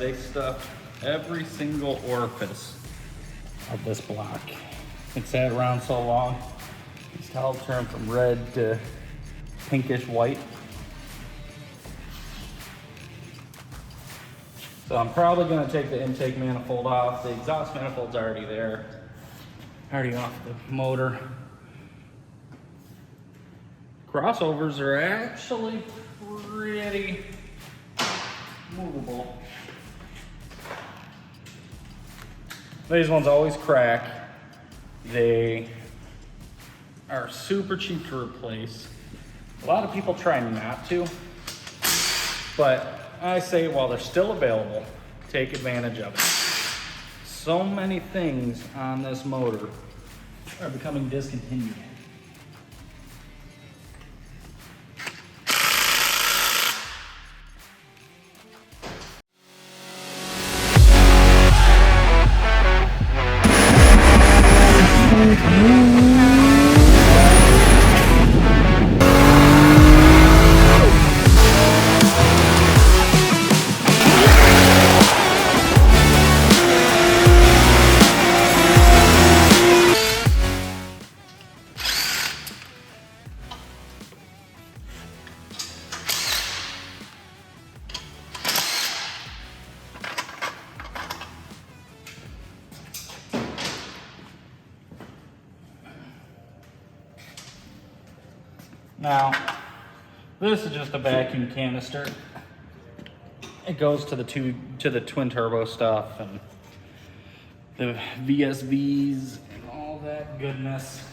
they stuff every single orifice of this block. It's sat around so long, these tiles turn from red to pinkish white. So I'm probably gonna take the intake manifold off. The exhaust manifold's already there, already off the motor. Crossovers are actually pretty movable. These ones always crack. They are super cheap to replace. A lot of people try not to, but I say while they're still available, take advantage of it. So many things on this motor are becoming discontinued. Now, this is just a vacuum canister. It goes to the twin turbo stuff and the VSVs and all that goodness.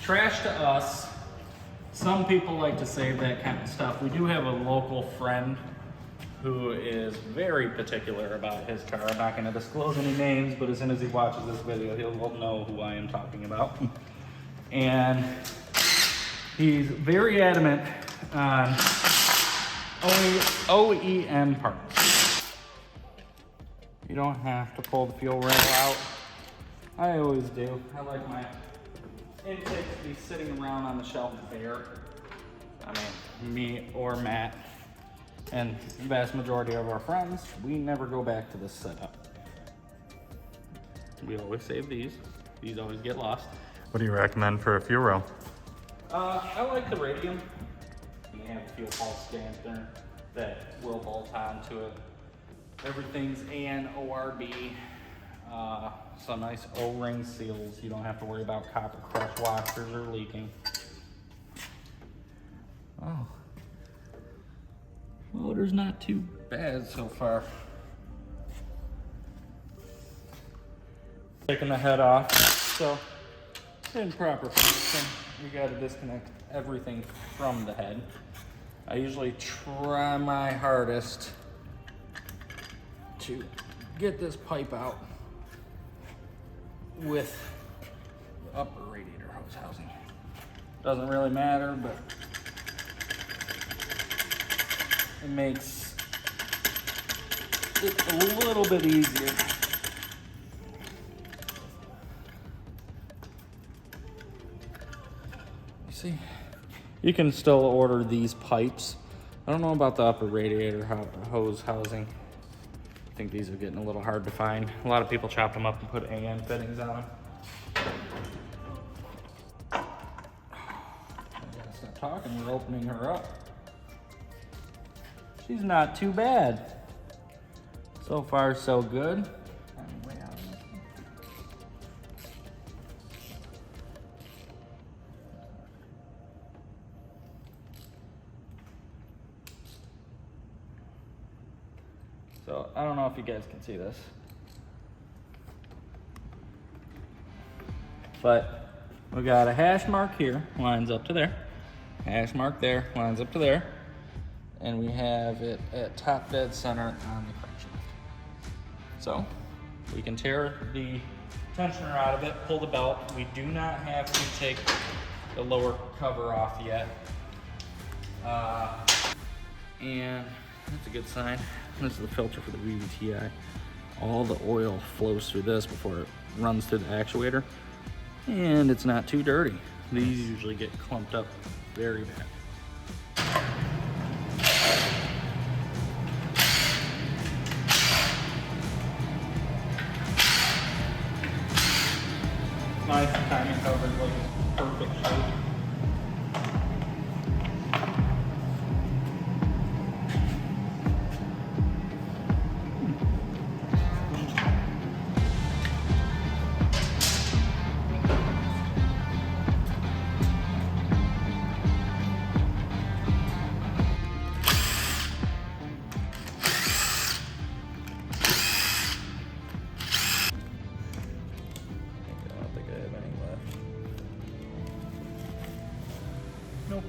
Trash to us. Some people like to save that kind of stuff. We do have a local friend who is very particular about his car. I'm not going to disclose any names, but as soon as he watches this video, he'll know who I am talking about. And he's very adamant on OEM parts. You don't have to pull the fuel rail out. I always do. I like my intake to be sitting around on the shelf bare. I mean, me or Matt and the vast majority of our friends, we never go back to this setup. We always save these. These always get lost. What do you recommend for a fuel rail? I like the radium. You have fuel pulse dampener that will bolt onto it. Everything's AN/ORB. Some nice O-ring seals. You don't have to worry about copper crush washers or leaking. Oh, motor's not too bad so far. Taking the head off, so in proper function. We got to disconnect everything from the head. I usually try my hardest to get this pipe out with the upper radiator hose housing. Doesn't really matter, but it makes it a little bit easier. See, you can still order these pipes. I don't know about the upper radiator hose housing. I think these are getting a little hard to find. A lot of people chop them up and put AN fittings on them. I gotta stop talking, we're opening her up. She's not too bad. So far, so good. So I don't know if you guys can see this, but we got a hash mark here, lines up to there, hash mark there, lines up to there, and we have it at top dead center on the crankshaft. So we can tear the tensioner out of it, pull the belt. We do not have to take the lower cover off yet, and that's a good sign. This is the filter for the VVTi. All the oil flows through this before it runs through the actuator, and it's not too dirty. These usually get clumped up very bad. nice and timing covered, like perfect shape. Nope.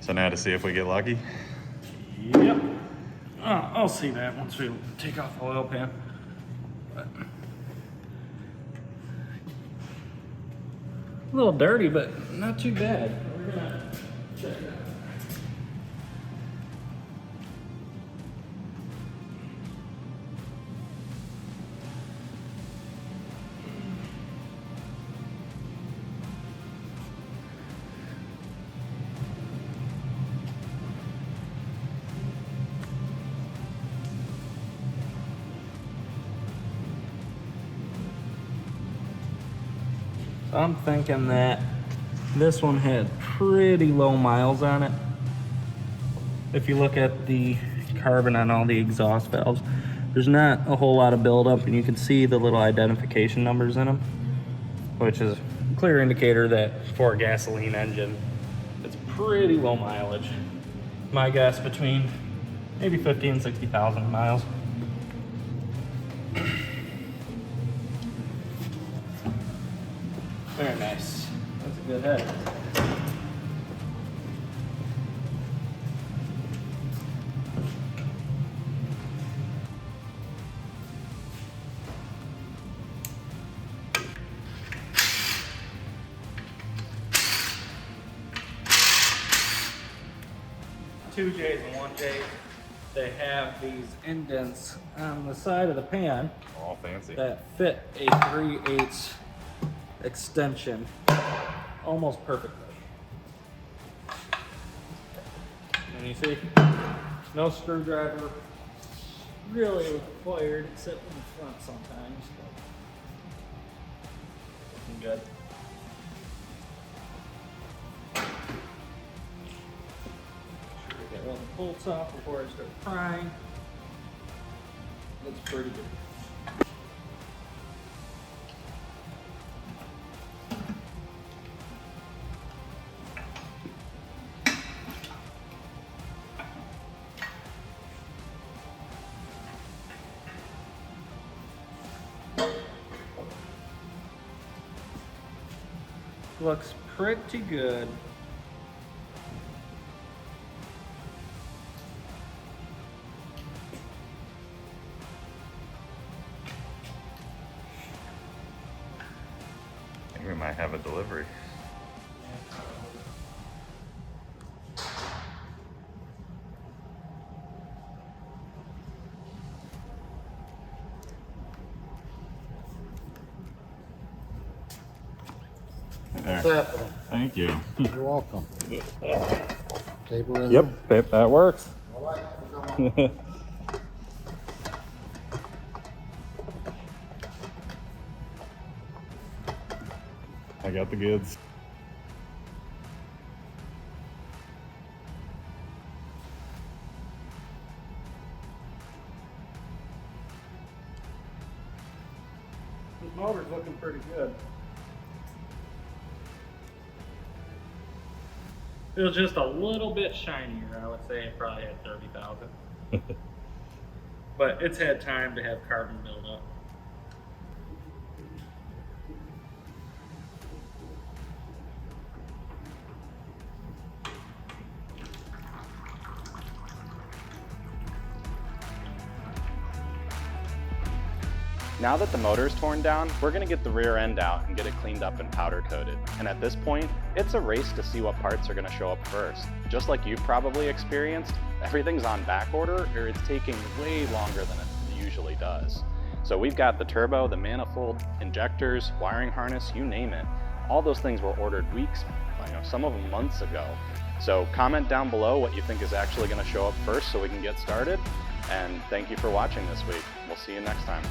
So now to see if we get lucky. Yep. I'll see that once we take off the oil pan. But a little dirty, but not too bad. We're gonna check it out. So I'm thinking that this one had pretty low miles on it. If you look at the carbon on all the exhaust valves, there's not a whole lot of buildup, and you can see the little identification numbers in them, which is a clear indicator that for a gasoline engine, it's pretty low mileage. My guess between maybe 50 and 60,000 miles. Very nice. That's a good head. Two J's and one J. They have these indents on the side of the pan All fancy. that fit a 3/8 extension almost perfectly. And you see, no screwdriver really required except in the front sometimes. Looking good. Get all the bolts off before I start prying. Looks pretty good. Looks pretty good. I think we might have a delivery. There. What's happening? Thank you. You're welcome. Table in Yep, that works. All right, come on. I got the goods. The motor's looking pretty good. It was just a little bit shinier, I would say it probably had 30,000. But it's had time to have carbon build up. Now that the motor is torn down, we're going to get the rear end out and get it cleaned up and powder coated. And at this point, it's a race to see what parts are going to show up first. Just like you've probably experienced, everything's on back order or it's taking way longer than it usually does. So we've got the turbo, the manifold, injectors, wiring harness, you name it. All those things were ordered weeks, some of them months ago. So comment down below what you think is actually going to show up first so we can get started. And thank you for watching this week. We'll see you next time.